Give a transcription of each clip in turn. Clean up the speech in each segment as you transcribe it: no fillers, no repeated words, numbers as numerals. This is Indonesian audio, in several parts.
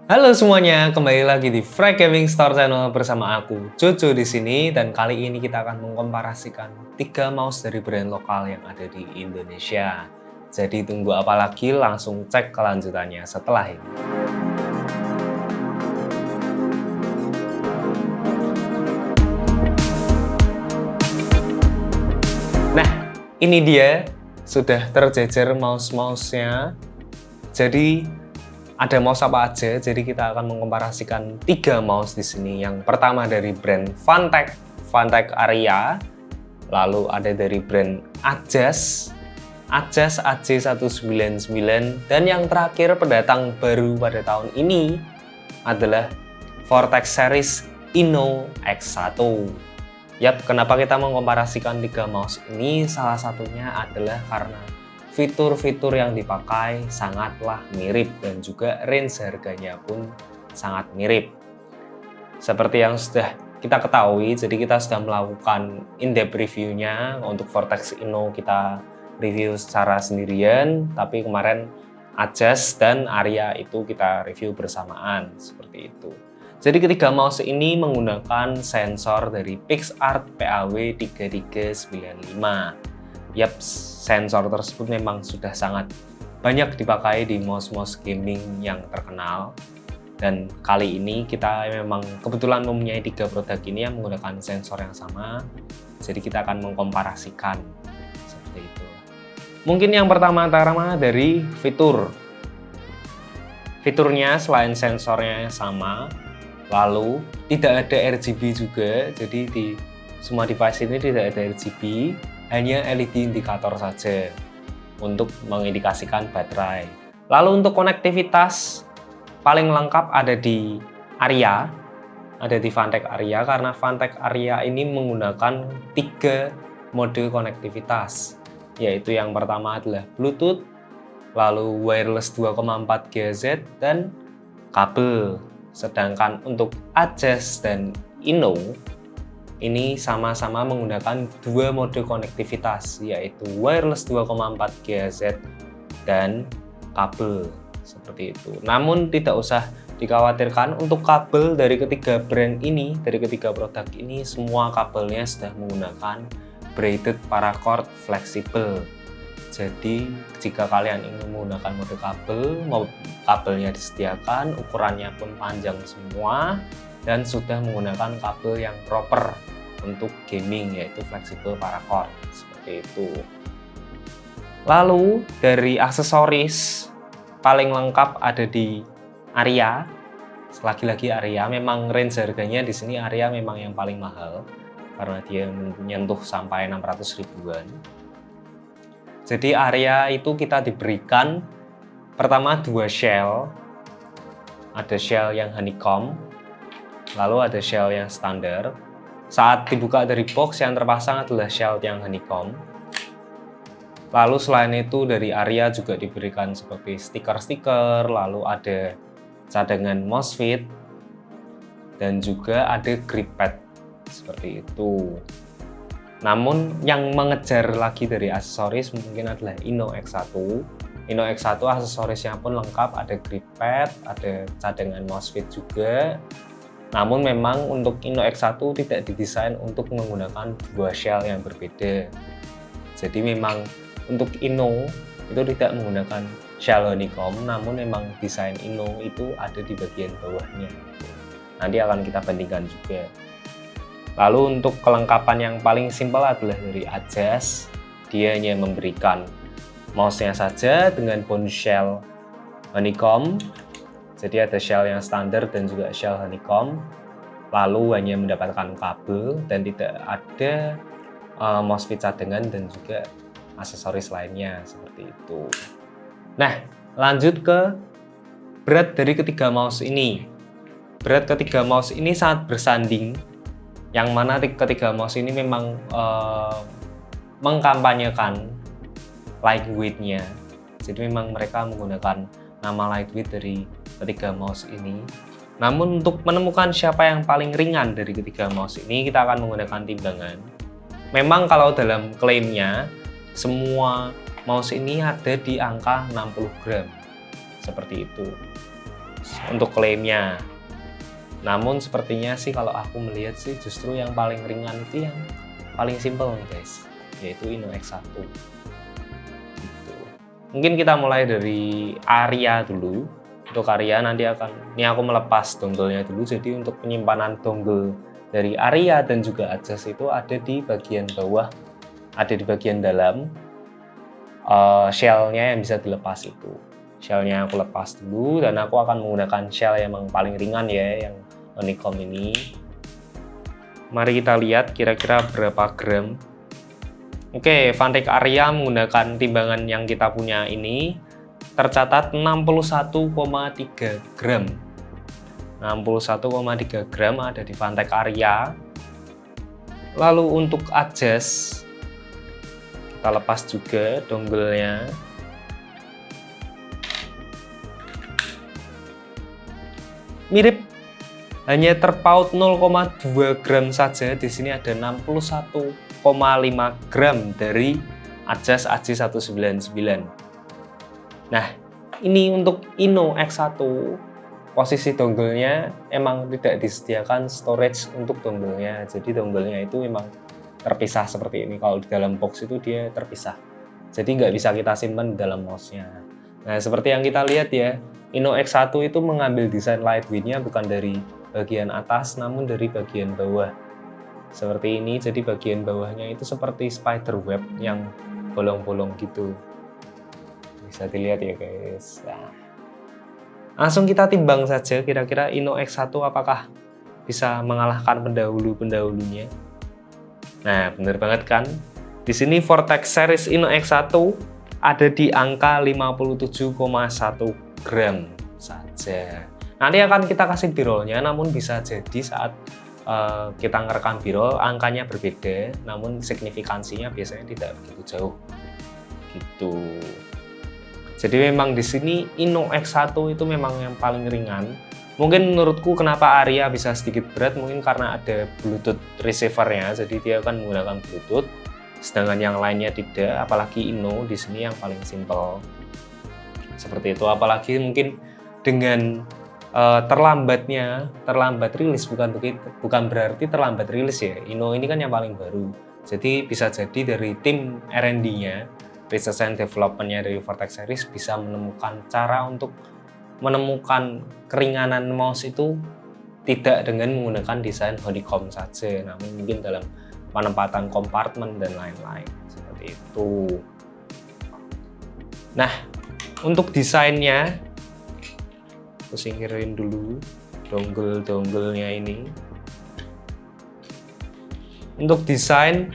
Halo semuanya, kembali lagi di Frag Gaming Store Channel bersama aku, Jojo di sini, dan kali ini kita akan mengkomparasikan 3 mouse dari brand lokal yang ada di Indonesia. Jadi tunggu apa lagi, langsung cek kelanjutannya setelah ini. Nah, ini dia sudah terjejer mouse-mouse-nya. Jadi ada mouse apa aja? Jadi kita akan mengkomparasikan 3 mouse di sini. Yang pertama dari brand Phanteks Aria. Lalu ada dari brand Ajas AC199, dan yang terakhir pendatang baru pada tahun ini adalah Vortex Series Inno X1. Yap, kenapa kita mengkomparasikan 3 mouse ini? Salah satunya adalah karena fitur-fitur yang dipakai sangatlah mirip dan juga range harganya pun sangat mirip. Seperti yang sudah kita ketahui, jadi kita sudah melakukan in-depth review-nya. Untuk Vortex Inno kita review secara sendirian, tapi kemarin Ajas dan Aria itu kita review bersamaan, seperti itu. Jadi ketiga mouse ini menggunakan sensor dari PixArt PAW3395. Yap, sensor tersebut memang sudah sangat banyak dipakai di mouse-mouse gaming yang terkenal. Dan kali ini kita memang kebetulan mempunyai 3 produk ini yang menggunakan sensor yang sama. Jadi kita akan mengkomparasikan seperti itu. Mungkin yang pertama-tama dari fitur. Fiturnya selain sensornya sama, lalu tidak ada RGB juga. Jadi di semua device ini tidak ada RGB, hanya LED indikator saja untuk mengindikasikan baterai. Lalu untuk konektivitas paling lengkap ada di Aria, ada di Phanteks Aria, karena Phanteks Aria ini menggunakan 3 mode konektivitas, yaitu yang pertama adalah Bluetooth, lalu wireless 2,4 GHz, dan kabel. Sedangkan untuk Ajas dan Inno ini sama-sama menggunakan 2 mode konektivitas, yaitu wireless 2,4 GHz dan kabel. Seperti itu. Namun tidak usah dikhawatirkan, untuk kabel dari ketiga brand ini, dari ketiga produk ini, semua kabelnya sudah menggunakan braided paracord fleksibel. Jadi jika kalian ingin menggunakan mode kabel, kabelnya disediakan, ukurannya pun panjang semua, dan sudah menggunakan kabel yang proper untuk gaming, yaitu fleksibel paracord. Seperti itu. Lalu dari aksesoris paling lengkap ada di Aria. Lagi-lagi Aria, memang range harganya di sini Aria memang yang paling mahal karena dia menyentuh sampai 600 ribuan. Jadi Aria itu kita diberikan pertama 2 shell. Ada shell yang honeycomb, lalu ada shell yang standar. Saat dibuka dari box, yang terpasang adalah shell yang honeycomb. Lalu selain itu dari Aria juga diberikan seperti stiker-stiker, lalu ada cadangan MOSFET, dan juga ada grip pad seperti itu. Namun yang mengejar lagi dari aksesoris mungkin adalah Inno X1. Inno X1 aksesorisnya pun lengkap, ada grip pad, ada cadangan MOSFET juga. Namun memang untuk Inno X1 tidak didesain untuk menggunakan 2 shell yang berbeda. Jadi memang untuk Inno itu tidak menggunakan shell honeycomb, namun memang desain Inno itu ada di bagian bawahnya. Nanti akan kita bandingkan juga. Lalu untuk kelengkapan yang paling simpel adalah dari Ajas. Dia hanya memberikan mouse-nya saja dengan bonus shell honeycomb. Jadi ada shell yang standar dan juga shell honeycomb. Lalu hanya mendapatkan kabel dan tidak ada MOSFET cadangan dan juga aksesoris lainnya seperti itu. Nah, lanjut ke berat dari ketiga mouse ini. Berat ketiga mouse ini sangat bersanding, yang mana ketiga mouse ini memang mengkampanyekan lightweight-nya. Jadi memang mereka menggunakan nama lightweight dari ketiga mouse ini. Namun untuk menemukan siapa yang paling ringan dari ketiga mouse ini, kita akan menggunakan timbangan. Memang kalau dalam klaimnya, semua mouse ini ada di angka 60 gram seperti itu. untuk klaimnya. Namun sepertinya sih kalau aku melihat sih justru yang paling ringan itu yang paling simple nih guys, yaitu InnoX1 gitu. Mungkin kita mulai dari Aria dulu. Untuk Aria nanti ini aku melepas dongle-nya dulu. Jadi untuk penyimpanan dongle dari Aria dan juga Adjust itu ada di bagian bawah, ada di bagian dalam shell-nya yang bisa dilepas itu. Shell-nya aku lepas dulu dan aku akan menggunakan shell yang paling ringan ya, yang Honeycomb ini. Mari kita lihat kira-kira berapa gram. Oke, Vantek Aria menggunakan timbangan yang kita punya ini tercatat 61,3 gram. 61,3 gram ada di Vantek Aria. Lalu untuk Adjust, kita lepas juga dongle-nya. Mirip, hanya terpaut 0,2 gram saja. Di sini ada 61,5 gram dari Adjust AJ199. Nah, ini untuk InnoX1, posisi dongle-nya emang tidak disediakan storage untuk dongle-nya. Jadi dongle-nya itu memang terpisah seperti ini. Kalau di dalam box itu dia terpisah. Jadi nggak bisa kita simpan di dalam mouse-nya. Nah, seperti yang kita lihat ya, InnoX1 itu mengambil desain lightweight-nya bukan dari bagian atas, namun dari bagian bawah. Seperti ini, jadi bagian bawahnya itu seperti spider web yang bolong-bolong gitu. Bisa dilihat ya guys. Nah, langsung kita timbang saja kira-kira InnoX1 apakah bisa mengalahkan pendahulu-pendahulunya. Nah, bener banget kan? Di sini Vortex series InnoX1 ada di angka 57,1 gram saja. Nanti akan kita kasih B-roll-nya, namun bisa jadi saat kita ngerekam B-roll angkanya berbeda, namun signifikansinya biasanya tidak begitu jauh. Gitu. Jadi memang di sini InnoX1 itu memang yang paling ringan. Mungkin menurutku kenapa Aria bisa sedikit berat, mungkin karena ada Bluetooth receiver-nya, jadi dia akan menggunakan Bluetooth, sedangkan yang lainnya tidak. Apalagi Inno di sini yang paling simple. Seperti itu. Apalagi mungkin dengan terlambat rilis, bukan berarti terlambat rilis ya. Inno ini kan yang paling baru. Jadi bisa jadi dari tim R&D-nya, Research and Development-nya dari Vortex Series bisa menemukan cara untuk menemukan keringanan mouse itu tidak dengan menggunakan desain honeycomb saja, namun mungkin dalam penempatan kompartemen dan lain-lain seperti itu. Nah, untuk desainnya aku singkirin dulu dongle-dongle-nya ini. Untuk desain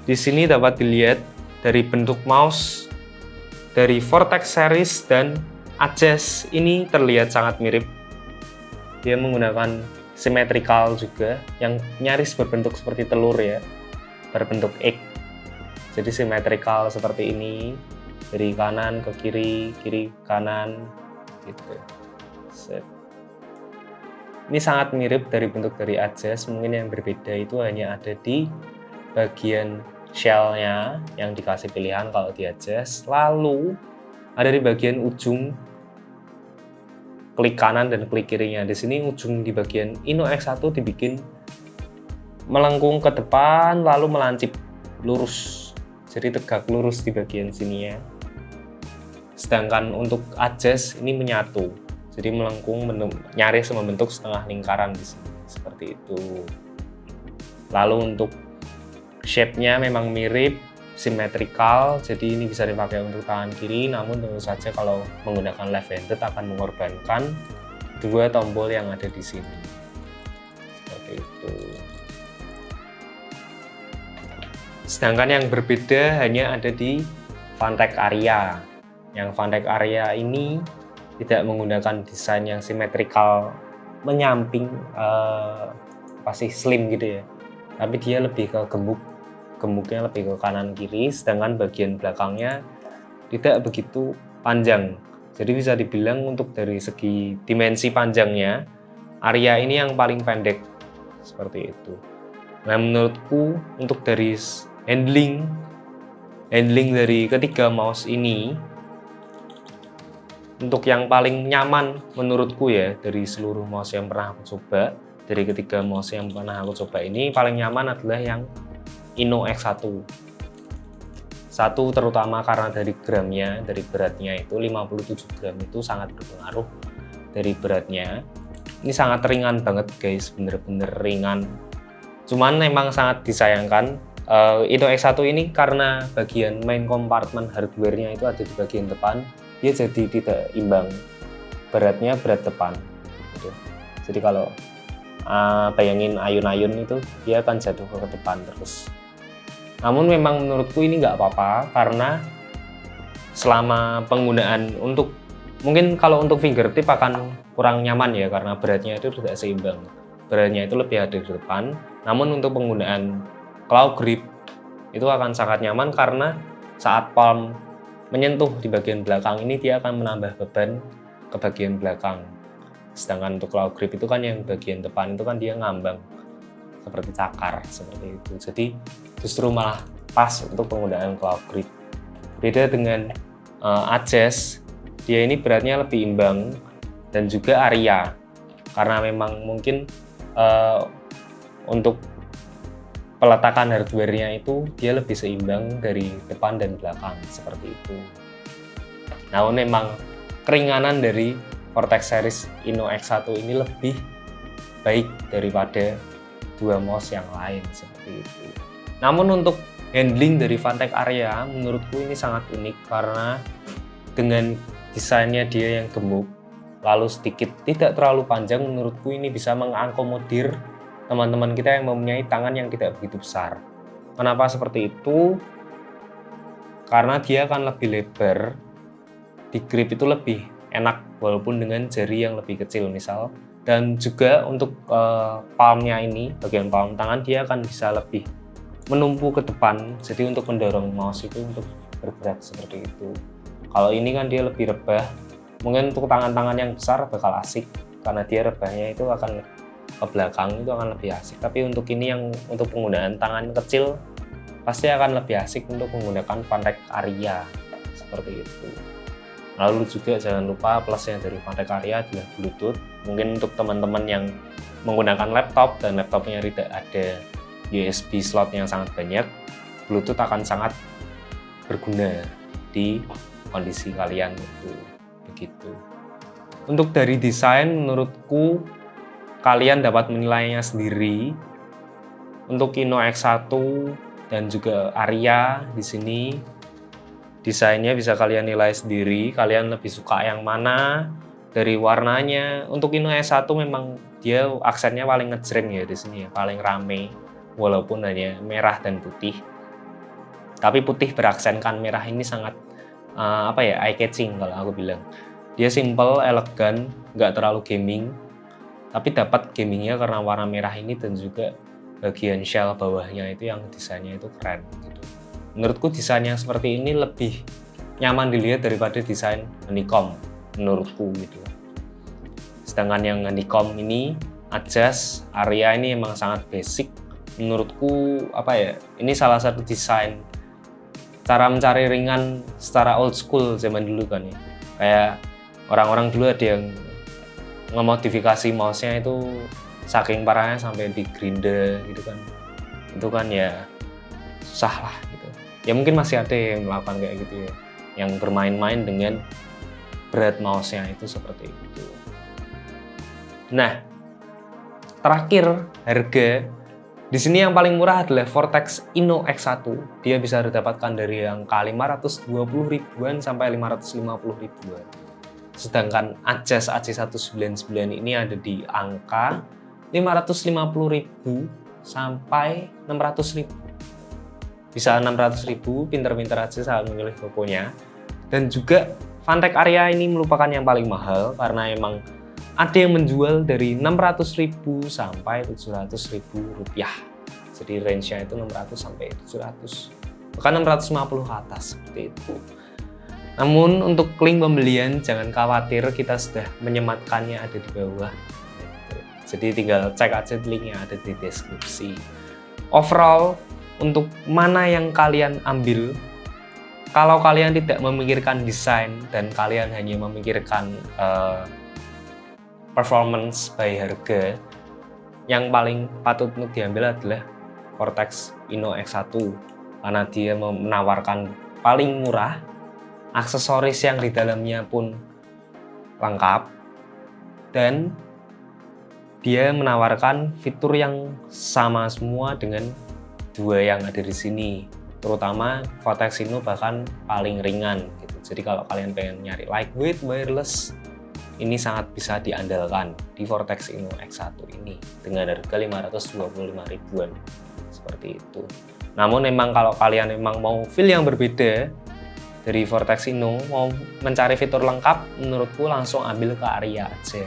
di sini dapat dilihat dari bentuk mouse dari Vortex Series dan Adjust ini terlihat sangat mirip. Dia menggunakan symmetrical juga yang nyaris berbentuk seperti telur ya, berbentuk egg. Jadi symmetrical seperti ini, dari kanan ke kiri, kiri kanan gitu. Set. Ini sangat mirip dari bentuk dari Adjust, mungkin yang berbeda itu hanya ada di bagian shell-nya yang dikasih pilihan kalau di Adjust. Lalu ada di bagian ujung klik kanan dan klik kirinya. Di sini ujung di bagian InnoX1 dibikin melengkung ke depan lalu melancip lurus. Jadi tegak lurus di bagian sininya. Sedangkan untuk Adjust ini menyatu. Jadi melengkung nyaris membentuk setengah lingkaran di sini. Seperti itu. Lalu untuk shape-nya memang mirip, symmetrical, jadi ini bisa dipakai untuk tangan kiri, namun tentu saja kalau menggunakan left-handed akan mengorbankan dua tombol yang ada di sini. Seperti itu. Sedangkan yang berbeda hanya ada di Vantek Aria. Yang Vantek Aria ini tidak menggunakan desain yang symmetrical menyamping, pasti slim gitu ya, tapi dia lebih ke gemuknya lebih ke kanan kiri, sedangkan bagian belakangnya tidak begitu panjang. Jadi bisa dibilang untuk dari segi dimensi panjangnya, Aria ini yang paling pendek seperti itu. Nah, menurutku untuk dari handling dari ketiga mouse ini Untuk yang paling nyaman menurutku ya dari seluruh mouse yang pernah aku coba, dari ketiga mouse yang pernah aku coba ini, paling nyaman adalah yang Inno X1. Satu terutama karena dari gramnya, dari beratnya itu 57 gram itu sangat berpengaruh dari beratnya. Ini sangat ringan banget guys, bener-bener ringan. Cuman memang sangat disayangkan Inno X1 ini karena bagian main compartment hardware-nya itu ada di bagian depan, dia jadi tidak imbang, beratnya berat depan gitu. Jadi kalau bayangin ayun-ayun itu dia akan jatuh ke depan terus. Namun memang menurutku ini nggak apa-apa karena selama penggunaan untuk mungkin kalau untuk fingertip akan kurang nyaman ya karena beratnya itu tidak seimbang, beratnya itu lebih ada di depan. Namun untuk penggunaan claw grip itu akan sangat nyaman karena saat palm menyentuh di bagian belakang ini dia akan menambah beban ke bagian belakang. Sedangkan untuk claw grip itu kan yang bagian depan itu kan dia ngambang seperti cakar seperti itu. Jadi justru malah pas untuk penggunaan claw grip. Beda dengan Adjust, dia ini beratnya lebih imbang dan juga Aria karena memang mungkin untuk peletakan hardware-nya itu dia lebih seimbang dari depan dan belakang seperti itu. Namun memang keringanan dari Vortex series Inno X1 ini lebih baik daripada dua mouse yang lain seperti itu. Namun untuk handling dari Phanteks Aria menurutku ini sangat unik karena dengan desainnya dia yang gemuk lalu sedikit tidak terlalu panjang, menurutku ini bisa mengakomodir teman-teman kita yang mempunyai tangan yang tidak begitu besar. Kenapa seperti itu? Karena dia akan lebih lebar, di grip itu lebih enak walaupun dengan jari yang lebih kecil misal. Dan juga untuk palmnya ini, bagian palm tangan dia akan bisa lebih menumpu ke depan. Jadi untuk mendorong mouse itu untuk bergerak seperti itu. Kalau ini kan dia lebih rebah. Mungkin untuk tangan-tangan yang besar bakal asik karena dia rebahnya itu akan ke belakang, itu akan lebih asik. Tapi untuk ini yang untuk penggunaan tangan kecil pasti akan lebih asik untuk menggunakan Phanteks Aria seperti itu. Lalu juga jangan lupa plusnya dari Phanteks Aria adalah Bluetooth. Mungkin untuk teman-teman yang menggunakan laptop dan laptopnya tidak ada USB slot yang sangat banyak, Bluetooth akan sangat berguna di kondisi kalian itu begitu. Untuk dari desain menurutku kalian dapat menilainya sendiri. Untuk Inno X1 dan juga Aria di sini desainnya bisa kalian nilai sendiri. Kalian lebih suka yang mana dari warnanya? Untuk Inno X1 memang dia aksennya paling ngejreng ya di sini ya, paling rame walaupun hanya merah dan putih. Tapi putih beraksenkan merah ini sangat eye catching kalau aku bilang. Dia simple, elegan, nggak terlalu gaming. Tapi dapat gamingnya karena warna merah ini dan juga bagian shell bawahnya itu yang desainnya itu keren gitu. Menurutku desain yang seperti ini lebih nyaman dilihat daripada desain honeycomb menurutku gitu. Sedangkan yang honeycomb ini Adjust Aria ini emang sangat basic menurutku. Ini salah satu desain cara mencari ringan secara old school zaman dulu kan ya. Kayak orang-orang dulu ada yang ngemodifikasi mouse-nya itu saking parahnya sampai di grinder gitu kan. Itu kan ya susah lah gitu. Ya mungkin masih ada yang melakukan kayak gitu ya, yang bermain-main dengan berat mouse-nya itu seperti itu. Nah, terakhir harga. Di sini yang paling murah adalah Vortex Inno X1. Dia bisa didapatkan dari angka 520 ribuan sampai 550 ribuan. Sedangkan Adjust AC199 ini ada di angka 550.000 sampai 600.000. Bisa 600.000, pinter-pinter aja saat memilih tokonya. Dan juga Phanteks Aria ini merupakan yang paling mahal karena emang ada yang menjual dari 600.000 sampai 700.000 rupiah. Jadi range-nya itu 600 sampai 700. Bahkan 650 ke atas seperti itu. Namun untuk link pembelian jangan khawatir, kita sudah menyematkannya ada di bawah. Jadi tinggal cek aja linknya ada di deskripsi. Overall untuk mana yang kalian ambil, kalau kalian tidak memikirkan desain dan kalian hanya memikirkan performance by harga, yang paling patut untuk diambil adalah Vortex Inno X1 karena dia menawarkan paling murah, aksesoris yang di dalamnya pun lengkap, dan dia menawarkan fitur yang sama semua dengan dua yang ada di sini. Terutama Vortex Inno bahkan paling ringan gitu. Jadi kalau kalian pengen nyari lightweight wireless, ini sangat bisa diandalkan di Vortex Inno X1 ini dengan harga 525 ribuan seperti itu. Namun memang kalau kalian memang mau feel yang berbeda dari Vortex Inno, mau mencari fitur lengkap, menurutku langsung ambil ke Aria aja.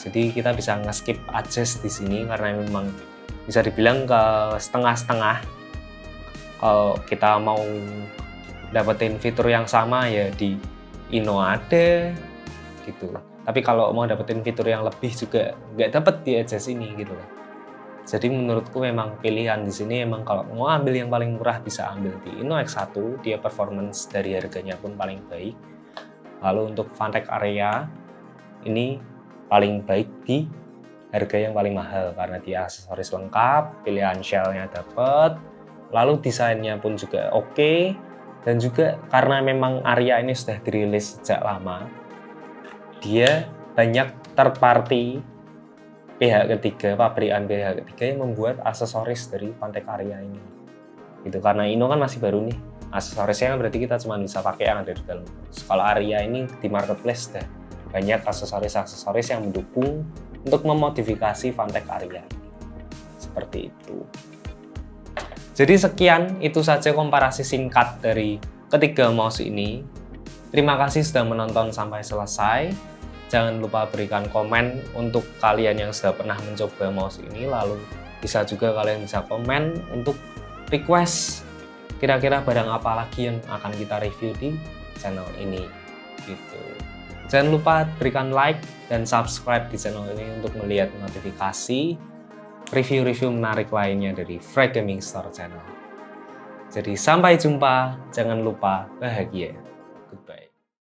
Jadi kita bisa nge-skip adjust di sini karena memang bisa dibilang ke setengah-setengah. Kalau kita mau dapetin fitur yang sama ya di Inno ada gitu. Tapi kalau mau dapetin fitur yang lebih juga nggak dapet di adjust ini gitu loh. Jadi menurutku memang pilihan di sini emang kalau mau ambil yang paling murah bisa ambil di Inno X1, dia performance dari harganya pun paling baik. Lalu untuk Fantech Aria ini paling baik di harga yang paling mahal karena dia aksesoris lengkap, pilihan shell-nya dapat, lalu desainnya pun juga oke, dan juga karena memang Aria ini sudah dirilis sejak lama, dia banyak third party pihak ketiga, pabrikan pihak ketiga yang membuat aksesoris dari Fantech Aria ini. Gitu, karena Inno kan masih baru nih, aksesorisnya kan berarti kita cuma bisa pakai yang ada di dalam. Kalau Aria ini di marketplace sudah banyak aksesoris-aksesoris yang mendukung untuk memodifikasi Fantech Aria. Seperti itu. Jadi sekian, itu saja komparasi singkat dari ketiga mouse ini. Terima kasih sudah menonton sampai selesai. Jangan lupa berikan komen untuk kalian yang sudah pernah mencoba mouse ini. Lalu bisa juga kalian bisa komen untuk request kira-kira barang apa lagi yang akan kita review di channel ini. Gitu. Jangan lupa berikan like dan subscribe di channel ini untuk melihat notifikasi review-review menarik lainnya dari Frey Gaming Store Channel. Jadi sampai jumpa, jangan lupa bahagia.